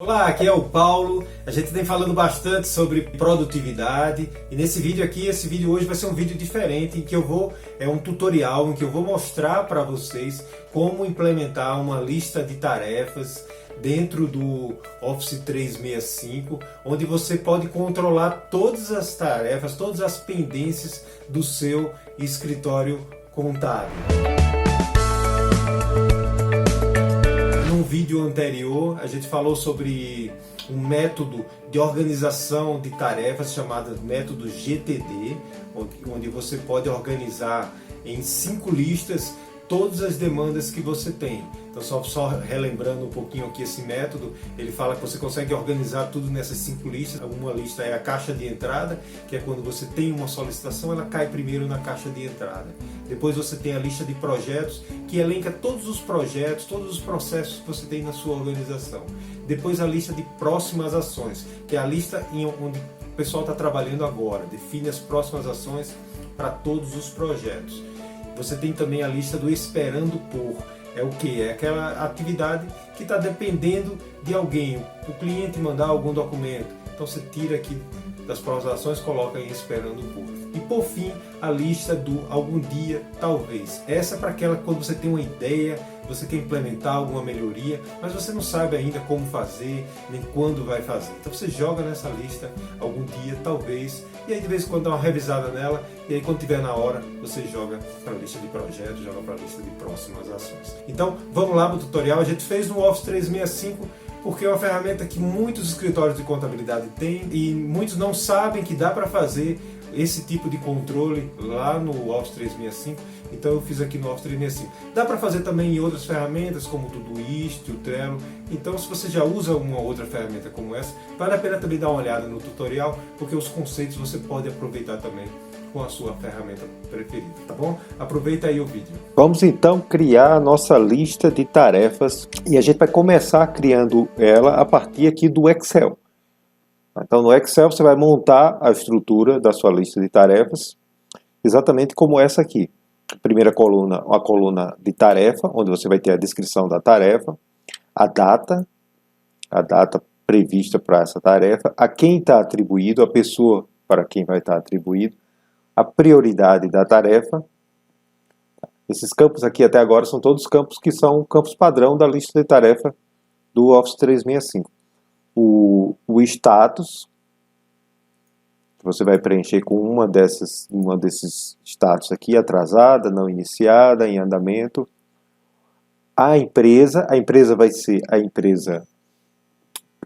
Olá, aqui é o Paulo. A gente tem falando bastante sobre produtividade e nesse vídeo aqui, esse vídeo hoje vai ser um vídeo diferente em que é um tutorial em que eu vou mostrar para vocês como implementar uma lista de tarefas dentro do Office 365, onde você pode controlar todas as tarefas, todas as pendências do seu escritório contábil. No vídeo anterior, a gente falou sobre um método de organização de tarefas chamado método GTD, onde você pode organizar em 5 listas todas as demandas que você tem. Então, só relembrando um pouquinho aqui esse método, ele fala que você consegue organizar tudo nessas 5 listas. Uma lista é a caixa de entrada, que é quando você tem uma solicitação, ela cai primeiro na caixa de entrada. Depois você tem a lista de projetos, que elenca todos os projetos, todos os processos que você tem na sua organização. Depois a lista de próximas ações, que é a lista onde o pessoal está trabalhando agora, define as próximas ações para todos os projetos. Você tem também a lista do esperando por. É o que? É aquela atividade que está dependendo de alguém. O cliente mandar algum documento. Então você tira aqui das próximas ações, coloca em esperando por. E por fim, a lista do algum dia, talvez. Essa é para aquela quando você tem uma ideia, você quer implementar alguma melhoria, mas você não sabe ainda como fazer, nem quando vai fazer. Então você joga nessa lista algum dia, talvez, e aí de vez em quando dá uma revisada nela, e aí quando tiver na hora, você joga para a lista de projetos, joga para a lista de próximas ações. Então vamos lá para o tutorial. A gente fez no Office 365, porque é uma ferramenta que muitos escritórios de contabilidade têm e muitos não sabem que dá para fazer esse tipo de controle lá no Office 365, então eu fiz aqui no Office 365. Dá para fazer também em outras ferramentas como o Todoist, o Trello. Então, se você já usa uma outra ferramenta como essa, vale a pena também dar uma olhada no tutorial, porque os conceitos você pode aproveitar também com a sua ferramenta preferida, tá bom? Aproveita aí o vídeo. Vamos então criar a nossa lista de tarefas e a gente vai começar criando ela a partir aqui do Excel. Então no Excel você vai montar a estrutura da sua lista de tarefas exatamente como essa aqui. Primeira coluna, uma coluna de tarefa, onde você vai ter a descrição da tarefa, a data prevista para essa tarefa, a quem está atribuído, a pessoa para quem vai estar atribuído, a prioridade da tarefa. Esses campos aqui até agora são todos campos que são campos padrão da lista de tarefa do Office 365. O status, que você vai preencher com uma desses status aqui, atrasada, não iniciada, em andamento. A empresa vai ser a empresa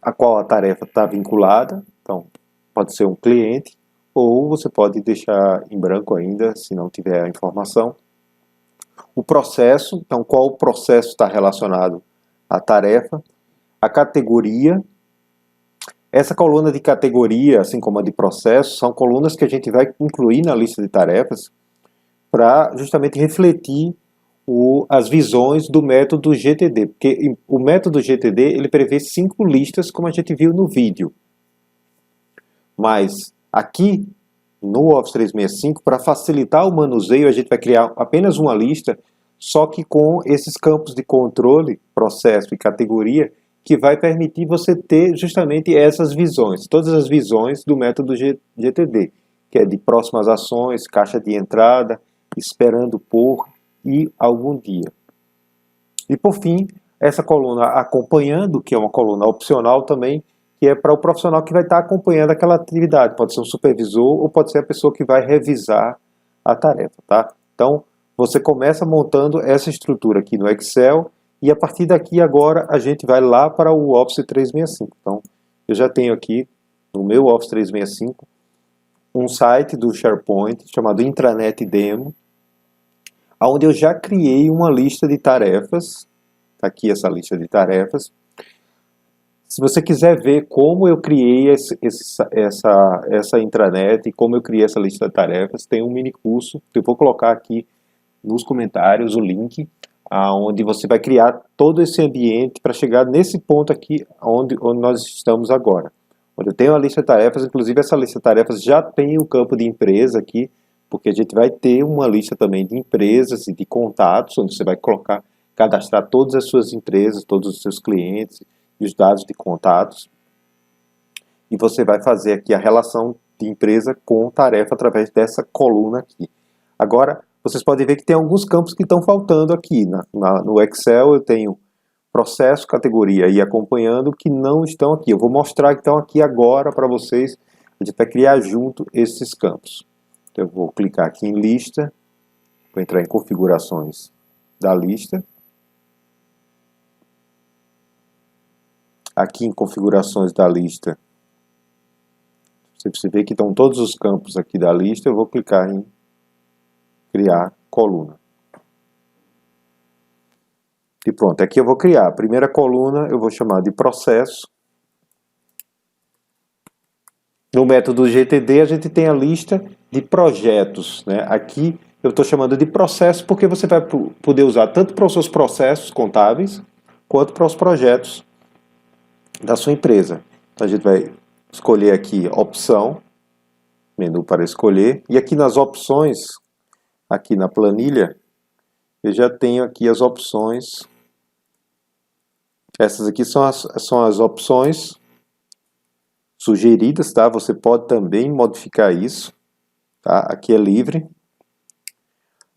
a qual a tarefa está vinculada, então pode ser um cliente, ou você pode deixar em branco ainda, se não tiver a informação. O processo, então qual o processo está relacionado à tarefa. A categoria. Essa coluna de categoria, assim como a de processo, são colunas que a gente vai incluir na lista de tarefas para justamente refletir as visões do método GTD. Porque o método GTD ele prevê 5 listas, como a gente viu no vídeo. Mas aqui no Office 365, para facilitar o manuseio, a gente vai criar apenas uma lista, só que com esses campos de controle, processo e categoria, que vai permitir você ter justamente essas visões, todas as visões do método GTD, que é de próximas ações, caixa de entrada, esperando por e algum dia. E por fim, essa coluna acompanhando, que é uma coluna opcional também, que é para o profissional que vai estar acompanhando aquela atividade. Pode ser um supervisor ou pode ser a pessoa que vai revisar a tarefa, tá? Então, você começa montando essa estrutura aqui no Excel e a partir daqui agora a gente vai lá para o Office 365. Então, eu já tenho aqui no meu Office 365 um site do SharePoint chamado Intranet Demo, onde eu já criei uma lista de tarefas. Está aqui essa lista de tarefas. Se você quiser ver como eu criei essa intranet e como eu criei essa lista de tarefas, tem um mini curso que eu vou colocar aqui nos comentários, o link, onde você vai criar todo esse ambiente para chegar nesse ponto aqui onde nós estamos agora. Onde eu tenho a lista de tarefas, inclusive essa lista de tarefas já tem o campo de empresa aqui, porque a gente vai ter uma lista também de empresas e de contatos, onde você vai cadastrar todas as suas empresas, todos os seus clientes, e os dados de contatos. E você vai fazer aqui a relação de empresa com tarefa através dessa coluna aqui. Agora, vocês podem ver que tem alguns campos que estão faltando aqui. No Excel eu tenho processo, categoria e acompanhando que não estão aqui. Eu vou mostrar que estão aqui agora para vocês. A gente vai criar junto esses campos. Então eu vou clicar aqui em lista, vou entrar em configurações da lista. Aqui em configurações da lista, você vê que estão todos os campos aqui da lista. Eu vou clicar em criar coluna. E pronto, aqui eu vou criar. A primeira coluna eu vou chamar de processo. No método GTD a gente tem a lista de projetos, né? Aqui eu estou chamando de processo porque você vai poder usar tanto para os seus processos contábeis quanto para os projetos da sua empresa. Então a gente vai escolher aqui opção, menu para escolher, e aqui nas opções, aqui na planilha, eu já tenho aqui as opções. Essas aqui são as opções sugeridas, tá? Você pode também modificar isso, tá? Aqui é livre.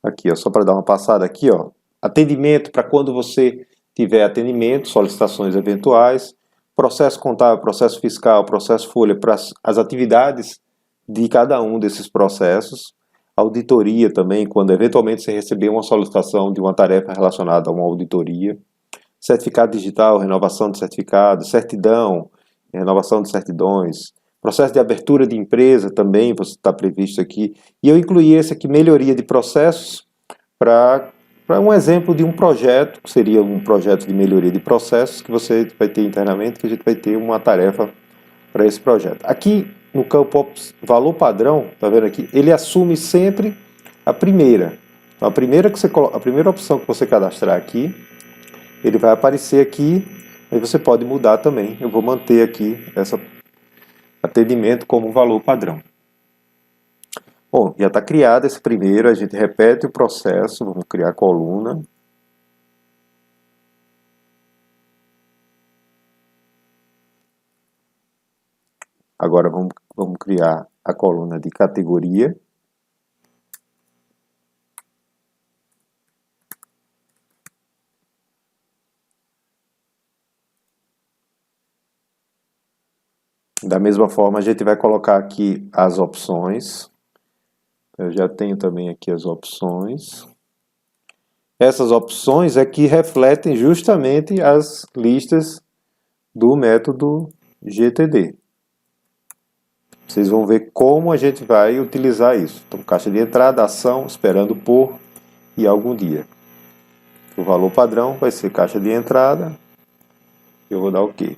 Aqui, ó, só para dar uma passada aqui, ó. Atendimento para quando você tiver atendimento, solicitações eventuais, processo contábil, processo fiscal, processo folha, para as atividades de cada um desses processos. Auditoria também, quando eventualmente você receber uma solicitação de uma tarefa relacionada a uma auditoria. Certificado digital, renovação de certificado, certidão, renovação de certidões. Processo de abertura de empresa também está previsto aqui. E eu incluí esse aqui, melhoria de processos, para um exemplo de um projeto, que seria um projeto de melhoria de processos, que você vai ter internamente, que a gente vai ter uma tarefa para esse projeto. Aqui no campo valor padrão, tá vendo aqui? Ele assume sempre a primeira. Então, a primeira opção que você cadastrar aqui, ele vai aparecer aqui, aí você pode mudar também. Eu vou manter aqui esse atendimento como valor padrão. Bom, já está criado esse primeiro, a gente repete o processo, vamos criar a coluna. Agora vamos criar a coluna de categoria. Da mesma forma, a gente vai colocar aqui as opções. Eu já tenho também aqui as opções. Essas opções é que refletem justamente as listas do método GTD. Vocês vão ver como a gente vai utilizar isso. Então, caixa de entrada, ação, esperando por e algum dia. O valor padrão vai ser caixa de entrada. Eu vou dar OK.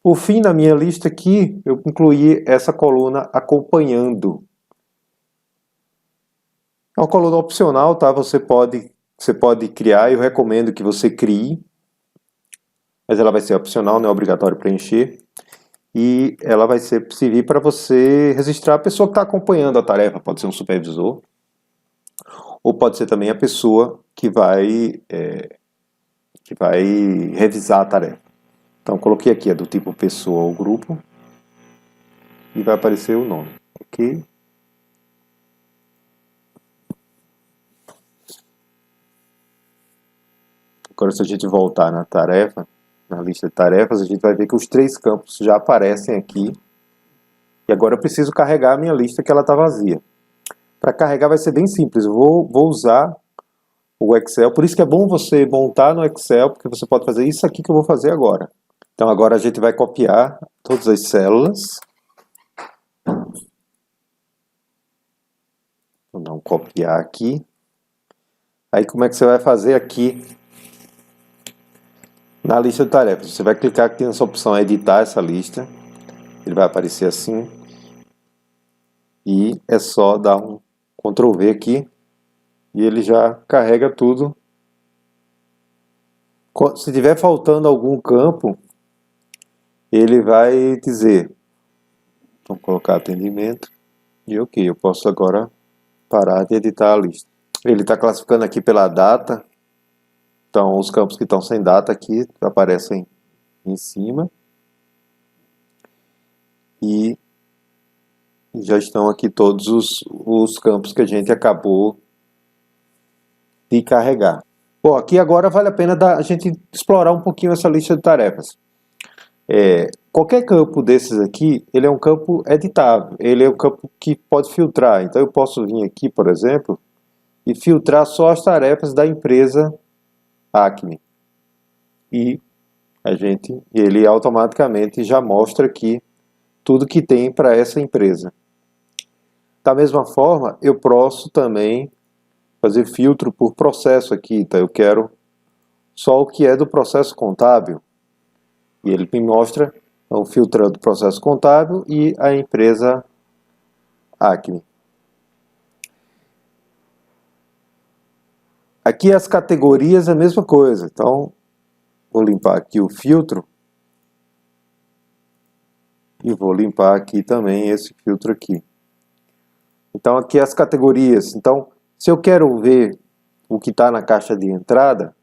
Por fim, na minha lista aqui, eu incluí essa coluna acompanhando. É uma coluna opcional, tá? Você pode criar, eu recomendo que você crie, mas ela vai ser opcional, não é obrigatório preencher. E ela vai servir para você registrar a pessoa que está acompanhando a tarefa, pode ser um supervisor, ou pode ser também a pessoa que vai revisar a tarefa. Então, coloquei aqui, é do tipo pessoa ou grupo, e vai aparecer o nome, ok? Agora, se a gente voltar na tarefa, na lista de tarefas, a gente vai ver que os 3 campos já aparecem aqui. E agora eu preciso carregar a minha lista, que ela está vazia. Para carregar vai ser bem simples, eu vou usar o Excel, por isso que é bom você montar no Excel, porque você pode fazer isso aqui que eu vou fazer agora. Então agora a gente vai copiar todas as células. Vou dar um copiar aqui. Aí como é que você vai fazer aqui na lista de tarefas? Você vai clicar aqui nessa opção editar essa lista. Ele vai aparecer assim. E é só dar um Ctrl V aqui. E ele já carrega tudo. Se tiver faltando algum campo, ele vai dizer, vamos colocar atendimento, e ok, eu posso agora parar de editar a lista. Ele está classificando aqui pela data, então os campos que estão sem data aqui aparecem em cima. E já estão aqui todos os campos que a gente acabou de carregar. Bom, aqui agora vale a pena a gente explorar um pouquinho essa lista de tarefas. Qualquer campo desses aqui, ele é um campo editável, ele é um campo que pode filtrar. Então eu posso vir aqui, por exemplo, e filtrar só as tarefas da empresa Acme. E ele automaticamente já mostra aqui tudo que tem para essa empresa. Da mesma forma, eu posso também fazer filtro por processo aqui. Então eu quero só o que é do processo contábil. E ele me mostra, então, filtrando o processo contábil e a empresa Acme. Aqui as categorias é a mesma coisa. Então, vou limpar aqui o filtro. E vou limpar aqui também esse filtro aqui. Então, aqui as categorias. Então, se eu quero ver o que está na caixa de entrada,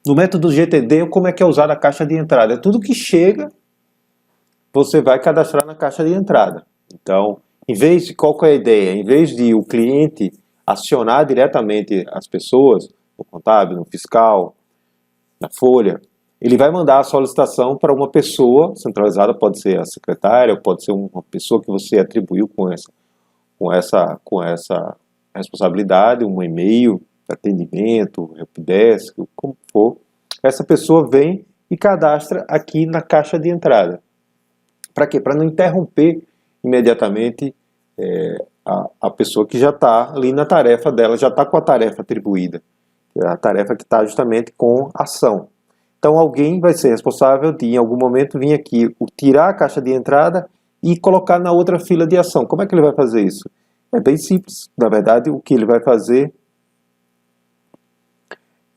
no método GTD, como é que é usada a caixa de entrada? É tudo que chega, você vai cadastrar na caixa de entrada. Então, qual que é a ideia? Em vez de o cliente acionar diretamente as pessoas, no contábil, no fiscal, na folha, ele vai mandar a solicitação para uma pessoa centralizada, pode ser a secretária, pode ser uma pessoa que você atribuiu com essa responsabilidade, um e-mail, atendimento, helpdesk, como for. Essa pessoa vem e cadastra aqui na caixa de entrada. Para quê? Para não interromper imediatamente a pessoa que já está ali na tarefa dela, já está com a tarefa atribuída. A tarefa que está justamente com ação. Então alguém vai ser responsável de, em algum momento, vir aqui, tirar a caixa de entrada e colocar na outra fila de ação. Como é que ele vai fazer isso? É bem simples. Na verdade, o que ele vai fazer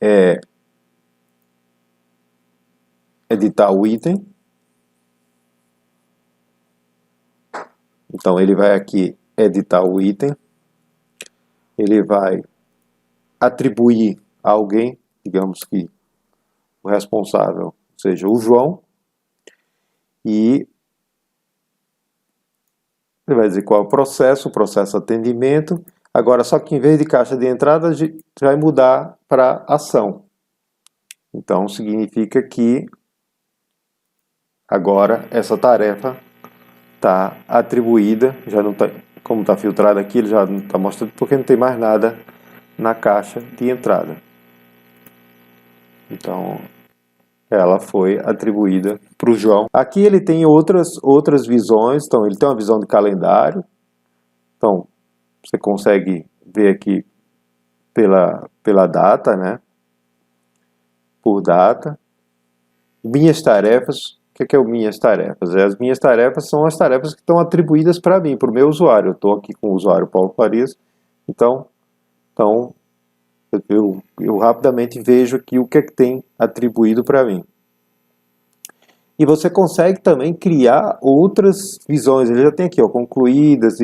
é editar o item. Então ele vai aqui editar o item. Ele vai atribuir a alguém, digamos que o responsável seja o João, e ele vai dizer qual é o processo atendimento. Agora, só que em vez de caixa de entrada, vai mudar para ação. Então, significa que agora essa tarefa está atribuída, já não tá, como está filtrado aqui, ele já não está mostrando porque não tem mais nada na caixa de entrada. Então, ela foi atribuída para o João. Aqui ele tem outras visões. Então, ele tem uma visão de calendário. Então, você consegue ver aqui pela data, né? Por data. Minhas tarefas. O que é o minhas tarefas? As minhas tarefas são as tarefas que estão atribuídas para mim, para o meu usuário. Eu estou aqui com o usuário Paulo Farias. Então eu rapidamente vejo aqui o que é que tem atribuído para mim. E você consegue também criar outras visões. Ele já tem aqui, ó, concluídas,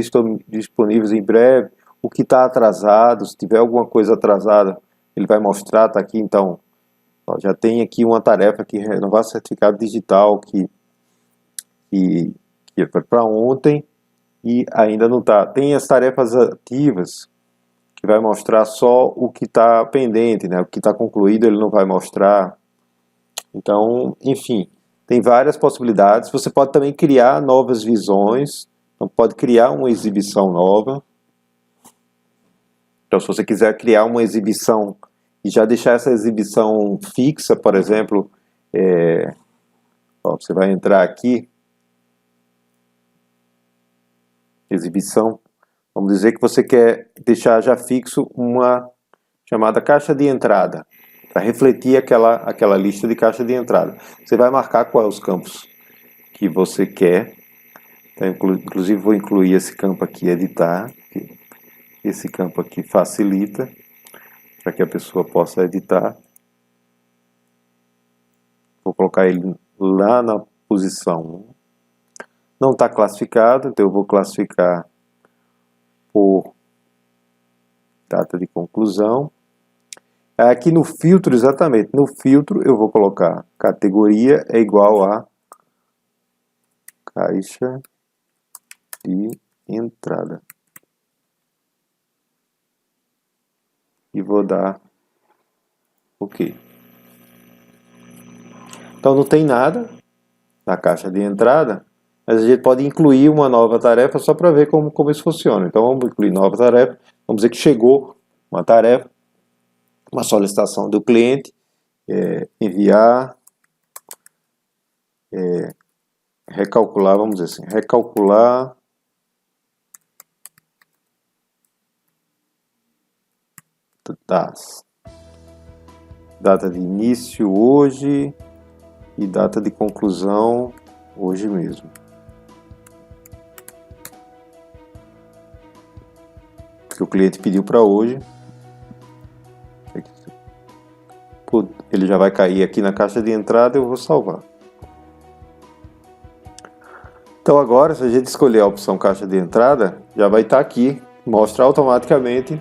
disponíveis em breve, o que está atrasado, se tiver alguma coisa atrasada, ele vai mostrar, está aqui, então, ó, já tem aqui uma tarefa que renovar certificado digital, que foi para ontem e ainda não está. Tem as tarefas ativas, que vai mostrar só o que está pendente, né? O que está concluído ele não vai mostrar. Então, enfim, tem várias possibilidades. Você pode também criar novas visões, então pode criar uma exibição nova. Então, se você quiser criar uma exibição e já deixar essa exibição fixa, por exemplo, você vai entrar aqui, exibição. Vamos dizer que você quer deixar já fixo uma chamada caixa de entrada, para refletir aquela lista de caixa de entrada. Você vai marcar quais os campos que você quer. Então, inclusive vou incluir esse campo aqui, editar. Esse campo aqui facilita para que a pessoa possa editar. Vou colocar ele lá na posição 1. Não está classificado, então eu vou classificar por data de conclusão. Aqui no filtro, exatamente, no filtro eu vou colocar categoria é igual a caixa de entrada. E vou dar OK. Então não tem nada na caixa de entrada, mas a gente pode incluir uma nova tarefa só para ver como isso funciona. Então vamos incluir nova tarefa, vamos dizer que chegou uma tarefa, uma solicitação do cliente, enviar, recalcular, vamos dizer assim, recalcular data de início hoje e data de conclusão hoje mesmo. Que o cliente pediu para hoje. Ele já vai cair aqui na caixa de entrada e eu vou salvar. Então agora, se a gente escolher a opção caixa de entrada, já vai estar aqui, mostra automaticamente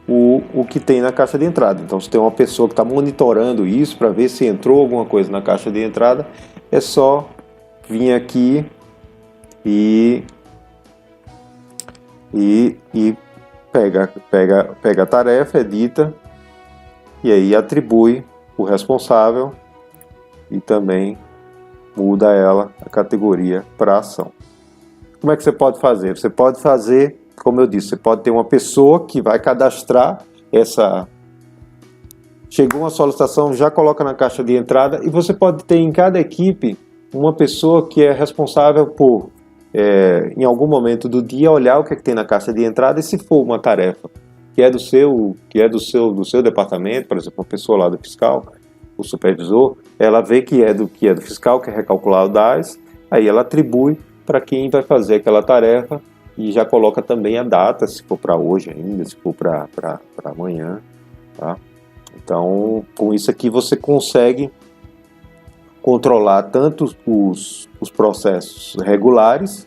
o que tem na caixa de entrada. Então se tem uma pessoa que está monitorando isso para ver se entrou alguma coisa na caixa de entrada, é só vir aqui e pega a tarefa, edita e aí atribui o responsável e também muda ela a categoria para ação. Como é que você pode fazer? Você pode fazer, como eu disse, você pode ter uma pessoa que vai cadastrar essa... Chegou uma solicitação, já coloca na caixa de entrada e você pode ter em cada equipe uma pessoa que é responsável por, em algum momento do dia, olhar o que tem na caixa de entrada e se for uma tarefa que é do seu departamento, por exemplo, uma pessoa lá do fiscal, o supervisor, ela vê que é do fiscal, que é recalcular o DAS, aí ela atribui para quem vai fazer aquela tarefa e já coloca também a data, se for para hoje ainda, se for para amanhã, tá? Então, com isso aqui você consegue controlar tanto os processos regulares,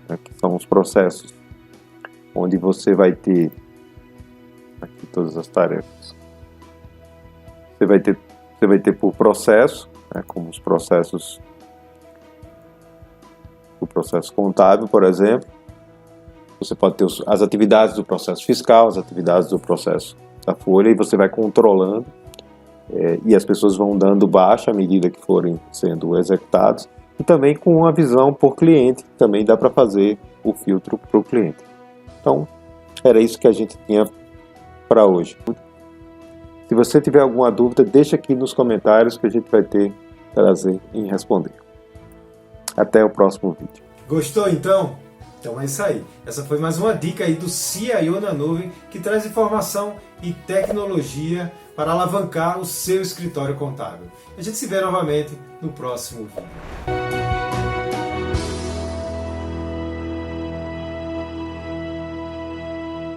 né, que são os processos onde você vai ter aqui todas as tarefas. Você vai ter por processo, né, como os processos, o processo contábil, por exemplo. Você pode ter as atividades do processo fiscal, as atividades do processo da folha, e você vai controlando, e as pessoas vão dando baixa à medida que forem sendo executados, e também com uma visão por cliente, também dá para fazer o filtro para o cliente. Então, era isso que a gente tinha para hoje. Se você tiver alguma dúvida, deixa aqui nos comentários que a gente vai ter prazer em responder. Até o próximo vídeo. Gostou então? Então é isso aí. Essa foi mais uma dica aí do CIO na Nuvem, que traz informação e tecnologia para alavancar o seu escritório contábil. A gente se vê novamente no próximo vídeo.